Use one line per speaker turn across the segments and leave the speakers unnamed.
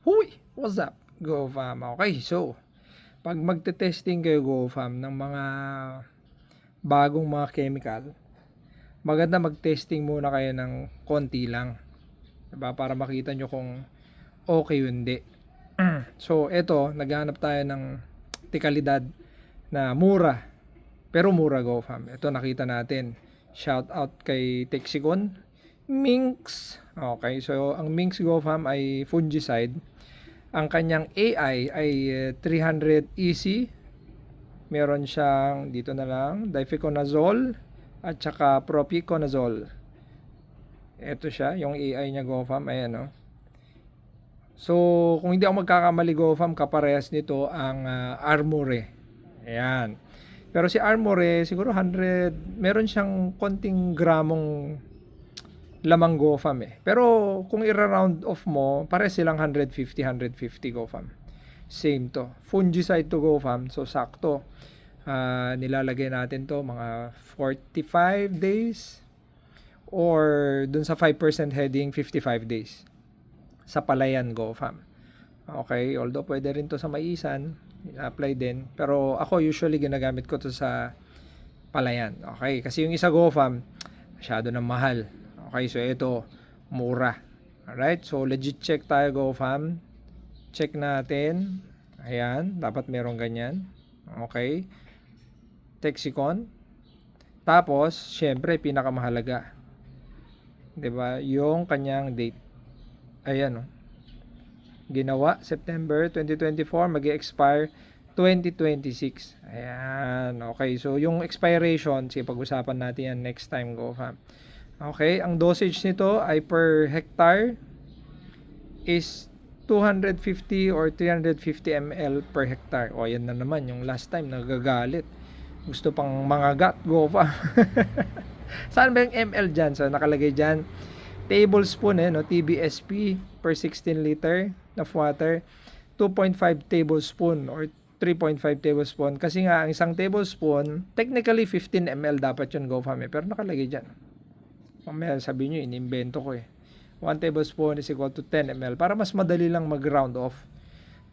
Huy! What's up, GoFam? Okay, so, pag magte-testing kayo, GoFam, ng mga bagong mga chemical, maganda mag-testing muna kayo ng konti lang. Diba? Para makita nyo kung okay o hindi. So, eto, naghahanap tayo ng tikalidad na mura. Pero mura, GoFam. Ito, nakita natin. Shout out kay Texicon. Minx. Okay, so ang Minx, GoFam, ay fungicide. Ang kanyang AI ay 300 EC. Meron siyang, dito na lang, difenoconazole at saka propiconazole. Ito siya, yung AI niya, GoFam. Ayan, no? So, kung hindi ako magkakamali, GoFam, kaparehas nito ang Armore. Ayan. Pero si Armore, siguro 100, meron siyang konting gramong lamang, GoFam eh. Pero kung i-round off mo, pare silang 150 GoFam. Same to. Fungicide to, GoFam. So sakto. Nilalagay natin to mga 45 days or dun sa 5% heading 55 days sa palayan, GoFam. Okay, although pwede rin to sa maisan, apply din. Pero ako usually ginagamit ko to sa palayan. Okay, kasi yung isa, GoFam, masyado na mahal. Okay, so ito, mura. Alright, so legit check tayo, GoFam. Check natin. Ayan, dapat merong ganyan. Okay. Texicon. Tapos, syempre, pinakamahalaga. 'Di ba? Yung kanyang date. Ayan, oh. Ginawa September 2024, mag-expire 2026. Ayan, okay. So, yung expiration, sige, pag-usapan natin yan next time, GoFam. Okay, ang dosage nito ay per hectare is 250 or 350 ml per hectare. O, yan na naman, yung last time, nagagalit. Gusto pang mangagat, GoFam. Saan ba yung ml dyan? So, nakalagay dyan, tablespoon, no? TBSP per 16 liter of water, 2.5 tablespoon or 3.5 tablespoon. Kasi nga, ang isang tablespoon, technically 15 ml dapat yun, GoFam. Pero nakalagay dyan. Mamaya sabi nyo, inimbento ko eh. 1 tablespoon is equal to 10 ml para mas madali lang mag-round off.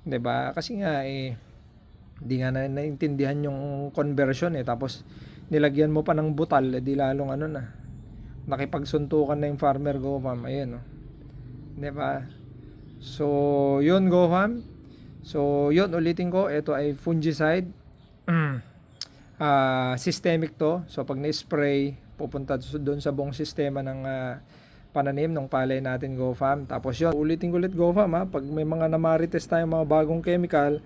'Di ba? Kasi nga hindi nga naintindihan yung conversion eh. Tapos nilagyan mo pa ng butal, di lalong nakipagsuntukan na yung farmer, GoFam. Ayun, no. 'Di ba? So, yun, GoFam. So, yun, ulitin ko, ito ay fungicide. Systemic to. So, pag na-spray, pupunta doon sa buong sistema ng pananim ng palay natin, GoFam. Tapos yun, ulitin ko ulit, GoFam, ha. Pag may mga namarites tayo mga bagong chemical,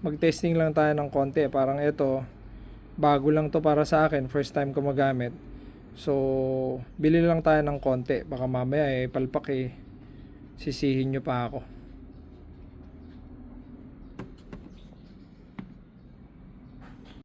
mag-testing lang tayo ng konti. Parang ito, bago lang to para sa akin, first time ko magamit. So, bili lang tayo ng konti. Baka mamaya palpak sisihin nyo pa ako.